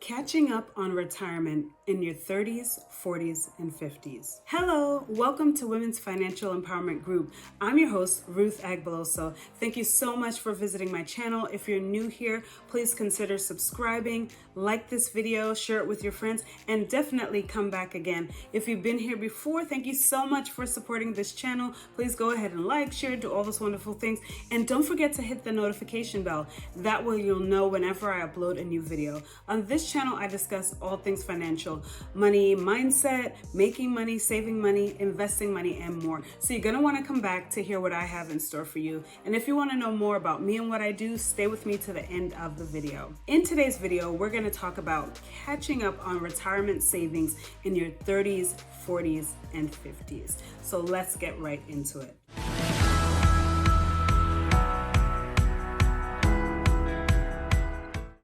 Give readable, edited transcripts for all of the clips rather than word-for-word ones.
Catching up on retirement in your 30s, 40s, and 50s. Hello, welcome to Women's Financial Empowerment Group. I'm your host, Ruth Agbeloso. Thank you so much for visiting my channel. If you're new here, please consider subscribing, like this video, share it with your friends, and definitely come back again. If you've been here before, thank you so much for supporting this channel. Please go ahead and like, share, do all those wonderful things. And don't forget to hit the notification bell. That way you'll know whenever I upload a new video. On this channel, I discuss all things financial, money mindset, making money, saving money, investing money, and more. So you're gonna wanna come back to hear what I have in store for you. And if you wanna know more about me and what I do, stay with me to the end of the video. In today's video, we're gonna talk about catching up on retirement savings in your 30s, 40s, and 50s. So let's get right into it.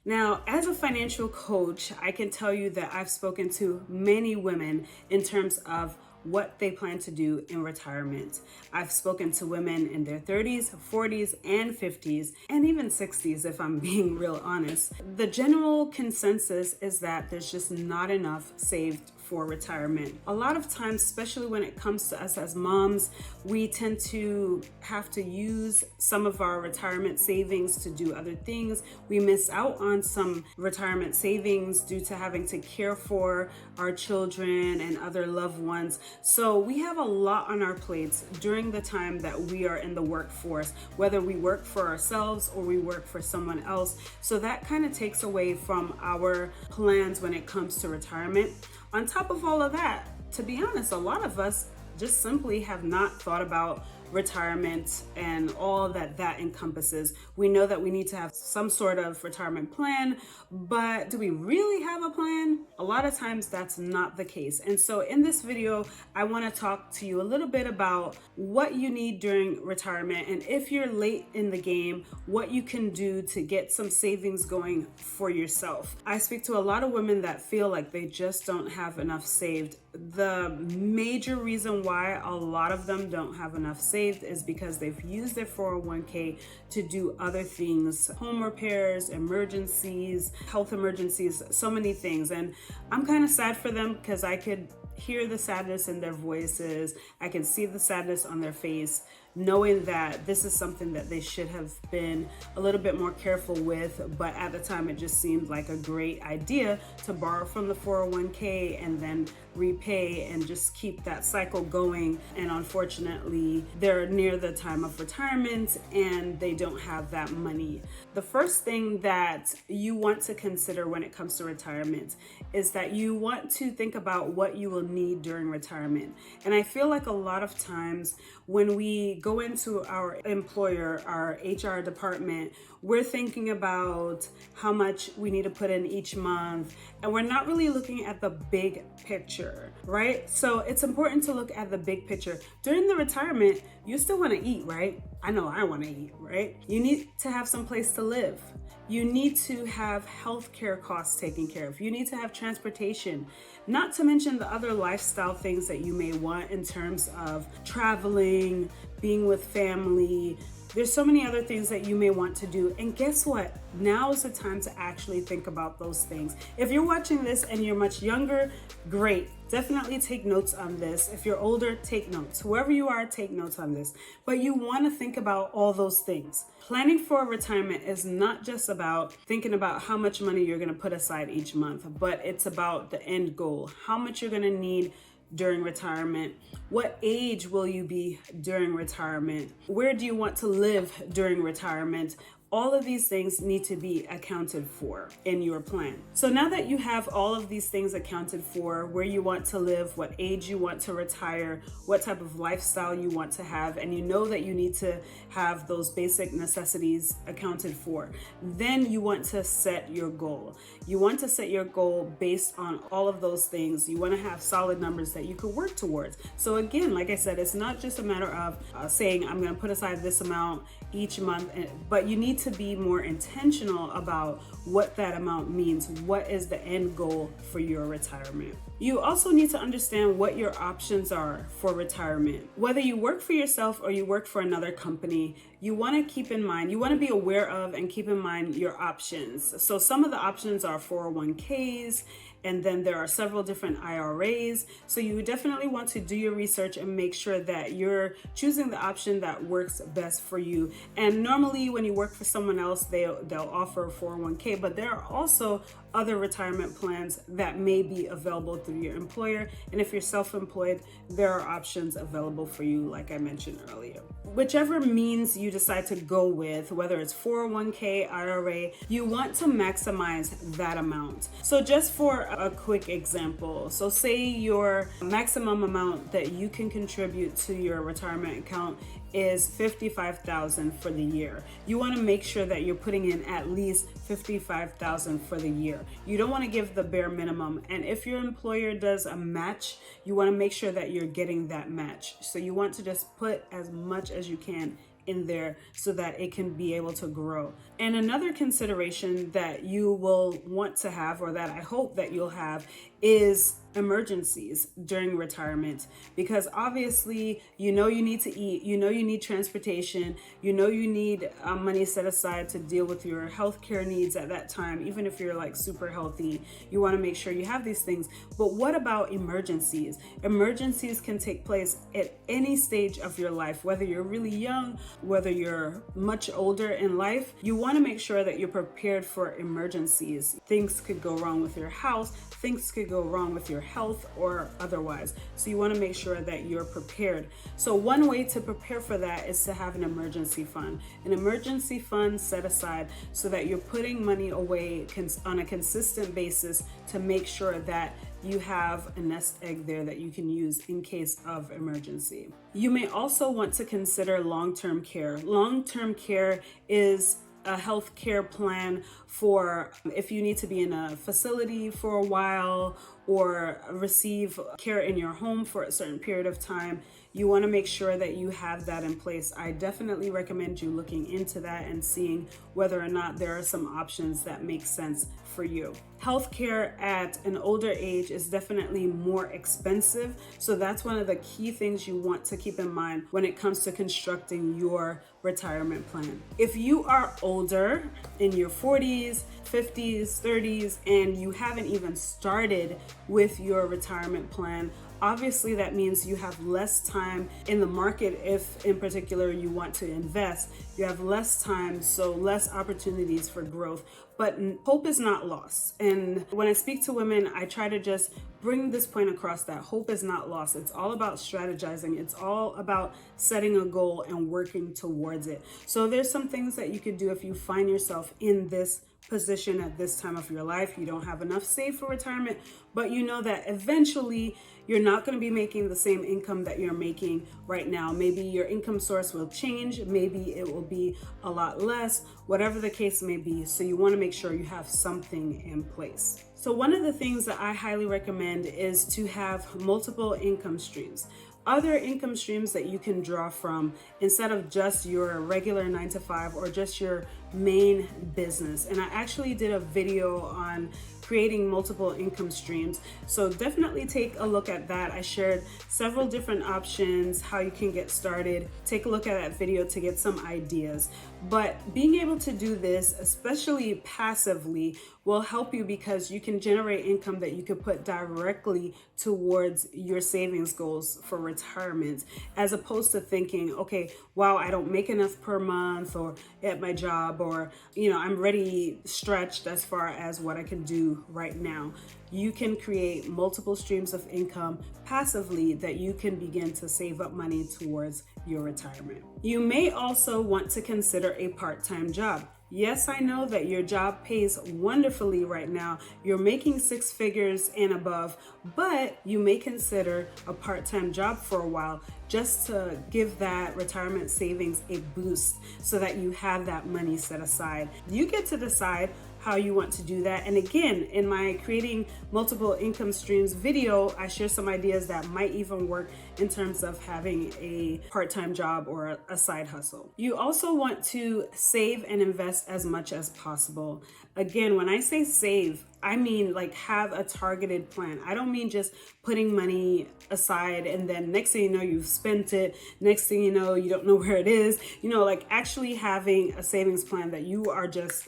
Now, as a financial coach, I can tell you that I've spoken to many women in terms of what they plan to do in retirement. I've spoken to women in their 30s, 40s, and 50s, and even 60s, if I'm being real honest. The general consensus is that there's just not enough saved for retirement. A lot of times, especially when it comes to us as moms, we tend to have to use some of our retirement savings to do other things. We miss out on some retirement savings due to having to care for our children and other loved ones. So we have a lot on our plates during the time that we are in the workforce, whether we work for ourselves or we work for someone else. So that kind of takes away from our plans when it comes to retirement. On top of all of that, to be honest, a lot of us just simply have not thought about retirement and all that encompasses. We know that we need to have some sort of retirement plan, but do we really have a plan? A lot of times that's not the case. And so in this video, I want to talk to you a little bit about what you need during retirement, and if you're late in the game, what you can do to get some savings going for yourself. I speak to a lot of women that feel like they just don't have enough saved. The major reason why a lot of them don't have enough saved is because they've used their 401k to do other things, home repairs, emergencies, health emergencies, so many things. And I'm kind of sad for them because I could hear the sadness in their voices. I can see the sadness on their face, knowing that this is something that they should have been a little bit more careful with, but at the time it just seemed like a great idea to borrow from the 401k and then repay and just keep that cycle going. And unfortunately, they're near the time of retirement and they don't have that money. The first thing that you want to consider when it comes to retirement is that you want to think about what you will need during retirement. And I feel like a lot of times when we go into our employer, our HR department, we're thinking about how much we need to put in each month, and we're not really looking at the big picture, right? So it's important to look at the big picture. During the retirement, you still want to eat, right? I know I want to eat, right? You need to have some place to live. You need to have healthcare costs taken care of. You need to have transportation, not to mention the other lifestyle things that you may want in terms of traveling, being with family. There's so many other things that you may want to do. And guess what? Now is the time to actually think about those things. If you're watching this and you're much younger, great. Definitely take notes on this. If you're older, take notes. Whoever you are, take notes on this. But you want to think about all those things. Planning for retirement is not just about thinking about how much money you're going to put aside each month, but it's about the end goal, how much you're going to need during retirement. What age will you be during retirement? Where do you want to live during retirement? All of these things need to be accounted for in your plan. So now that you have all of these things accounted for, where you want to live, what age you want to retire, what type of lifestyle you want to have, and you know that you need to have those basic necessities accounted for, then you want to set your goal. You want to set your goal based on all of those things. You want to have solid numbers that you could work towards. So again, like I said, it's not just a matter of saying, I'm going to put aside this amount each month, but you need to be more intentional about what that amount means. What is the end goal for your retirement? You also need to understand what your options are for retirement. Whether you work for yourself or you work for another company, you want to keep in mind, you want to be aware of and keep in mind your options. So some of the options are 401ks, and then there are several different IRAs. So you definitely want to do your research and make sure that you're choosing the option that works best for you. And normally when you work for someone else, they'll offer a 401k, but there are also other retirement plans that may be available through your employer. And if you're self-employed, there are options available for you, like I mentioned earlier. Whichever means you decide to go with, whether it's 401k, IRA, you want to maximize that amount. So just for a quick example, so say your maximum amount that you can contribute to your retirement account is $55,000 for the year. You want to make sure that you're putting in at least $55,000 for the year. You don't want to give the bare minimum. And if your employer does a match, you want to make sure that you're getting that match. So you want to just put as much as you can in there so that it can be able to grow. And another consideration that you will want to have, or that I hope that you'll have, is emergencies during retirement, because obviously you need to eat, you need transportation, you need money set aside to deal with your healthcare needs at that time. Even if you're like super healthy, you want to make sure you have these things. But what about emergencies? Emergencies can take place at any stage of your life, whether you're really young, whether you're much older in life. You want to make sure that you're prepared for emergencies. Things could go wrong with your house, things could go wrong with your health or otherwise. So you want to make sure that you're prepared. So one way to prepare for that is to have an emergency fund. An emergency fund set aside so that you're putting money away on a consistent basis to make sure that you have a nest egg there that you can use in case of emergency. You may also want to consider long-term care. Long-term care is a health care plan for if you need to be in a facility for a while or receive care in your home for a certain period of time. You want to make sure that you have that in place. I definitely recommend you looking into that and seeing whether or not there are some options that make sense for you. Healthcare at an older age is definitely more expensive. So that's one of the key things you want to keep in mind when it comes to constructing your retirement plan. If you are older, in your 40s, 50s, 30s, and you haven't even started with your retirement plan, obviously that means you have less time in the market. If in particular you want to invest, you have less time, so less opportunities for growth. But hope is not lost. And when I speak to women, I try to just bring this point across that hope is not lost. It's all about strategizing. It's all about setting a goal and working towards it. So there's some things that you could do if you find yourself in this position at this time of your life. You don't have enough saved for retirement, but you know that eventually you're not going to be making the same income that you're making right now. Maybe your income source will change. Maybe it will be a lot less, whatever the case may be. So you want to make sure you have something in place. So one of the things that I highly recommend is to have multiple income streams. Other income streams that you can draw from instead of just your regular 9-to-5 or just your main business. And I actually did a video on creating multiple income streams. So definitely take a look at that. I shared several different options, how you can get started. Take a look at that video to get some ideas. But being able to do this, especially passively, will help you because you can generate income that you could put directly towards your savings goals for retirement, as opposed to thinking, okay, wow, I don't make enough per month or at my job, or, I'm already stretched as far as what I can do right now. You can create multiple streams of income passively that you can begin to save up money towards your retirement. You may also want to consider a part-time job. Yes, I know that your job pays wonderfully right now. You're making 6 figures and above, but you may consider a part-time job for a while just to give that retirement savings a boost so that you have that money set aside. You get to decide how you want to do that. And again, in my creating multiple income streams video, I share some ideas that might even work in terms of having a part-time job or a side hustle. You also want to save and invest as much as possible. Again, when I say save, I mean like have a targeted plan. I don't mean just putting money aside and then next thing you know, you've spent it. Next thing you know, you don't know where it is. Like actually having a savings plan that you are just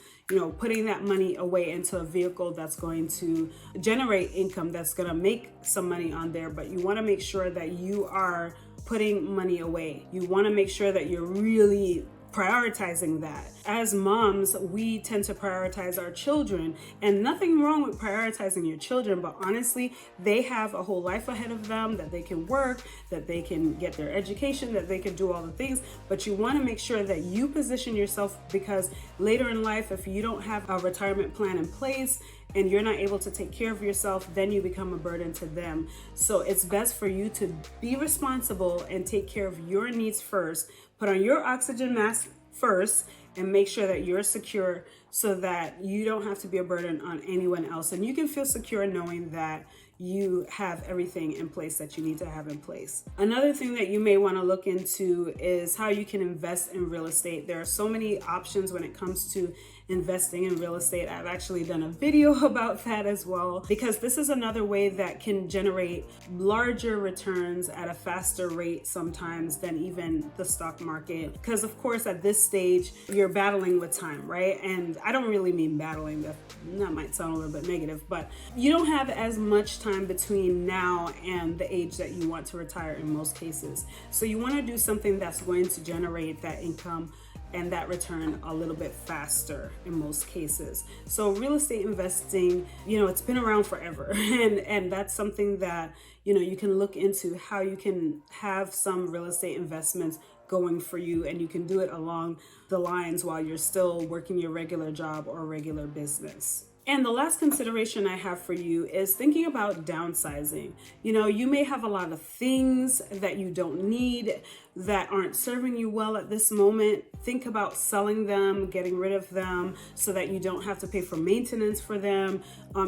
putting that money away into a vehicle that's going to generate income, that's going to make some money on there. But you want to make sure that you are putting money away. You want to make sure that you're really prioritizing that. As moms, we tend to prioritize our children, and nothing wrong with prioritizing your children, but honestly, they have a whole life ahead of them, that they can work, that they can get their education, that they can do all the things, but you want to make sure that you position yourself, because later in life, if you don't have a retirement plan in place and you're not able to take care of yourself, then you become a burden to them. So it's best for you to be responsible and take care of your needs first. Put on your oxygen mask first and make sure that you're secure so that you don't have to be a burden on anyone else. And you can feel secure knowing that you have everything in place that you need to have in place. Another thing that you may want to look into is how you can invest in real estate. There are so many options when it comes to investing in real estate. I've actually done a video about that as well, because this is another way that can generate larger returns at a faster rate sometimes than even the stock market. Because of course, at this stage, you're battling with time, right? And I don't really mean battling, that might sound a little bit negative, but you don't have as much time between now and the age that you want to retire in most cases. So you want to do something that's going to generate that income and that return a little bit faster in most cases. So real estate investing, it's been around forever. And that's something that, you can look into how you can have some real estate investments going for you, and you can do it along the lines while you're still working your regular job or regular business. And the last consideration I have for you is thinking about downsizing. You may have a lot of things that you don't need, that aren't serving you well at this moment. Think about selling them, getting rid of them so that you don't have to pay for maintenance for them.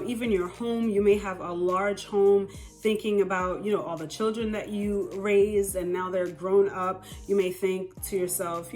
Even your home, you may have a large home. Thinking about, all the children that you raised and now they're grown up. You may think to yourself,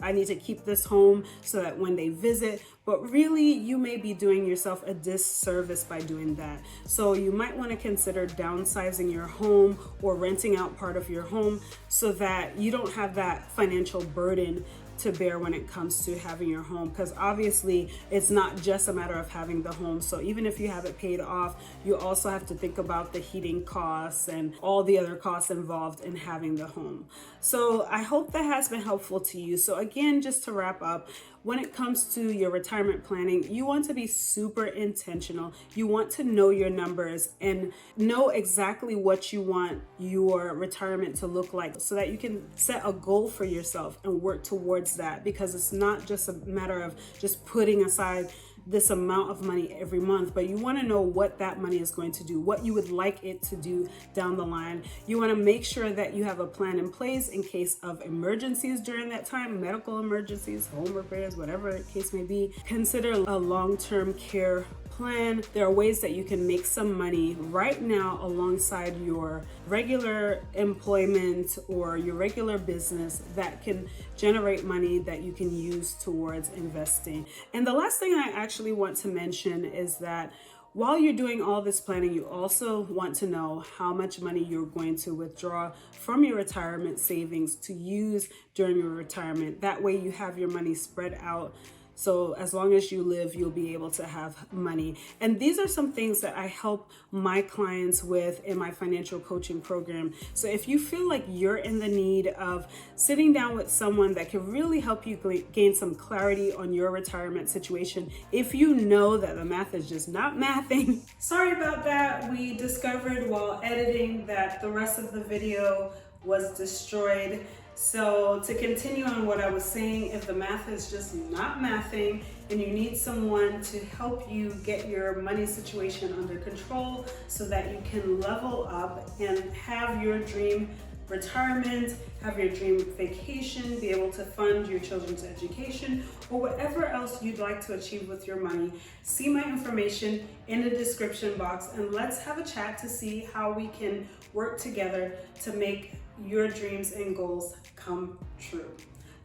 I need to keep this home so that when they visit, but really you may be doing yourself a disservice by doing that. So you might want to consider downsizing your home or renting out part of your home so that you don't have that financial burden to bear when it comes to having your home, because obviously it's not just a matter of having the home. So even if you have it paid off, you also have to think about the heating costs and all the other costs involved in having the home. So I hope that has been helpful to you. So again, just to wrap up, when it comes to your retirement planning, you want to be super intentional. You want to know your numbers and know exactly what you want your retirement to look like so that you can set a goal for yourself and work towards that, because it's not just a matter of just putting aside this amount of money every month, but you want to know what that money is going to do, what you would like it to do down the line. You want to make sure that you have a plan in place in case of emergencies during that time, medical emergencies, home repairs, whatever the case may be. Consider a long-term care plan. There are ways that you can make some money right now alongside your regular employment or your regular business that can generate money that you can use towards investing. And the last thing I actually want to mention is that while you're doing all this planning, you also want to know how much money you're going to withdraw from your retirement savings to use during your retirement. That way you have your money spread out. So as long as you live, you'll be able to have money. And these are some things that I help my clients with in my financial coaching program. So if you feel like you're in the need of sitting down with someone that can really help you gain some clarity on your retirement situation, if you know that the math is just not mathing, sorry about that. We discovered while editing that the rest of the video was destroyed. So to continue on what I was saying, if the math is just not mathing and you need someone to help you get your money situation under control so that you can level up and have your dream retirement, have your dream vacation, be able to fund your children's education, or whatever else you'd like to achieve with your money, see my information in the description box and let's have a chat to see how we can work together to make your dreams and goals come true.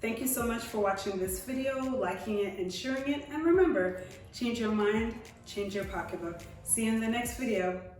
Thank you so much for watching this video, liking it and sharing it. And remember, change your mind, change your pocketbook. See you in the next video.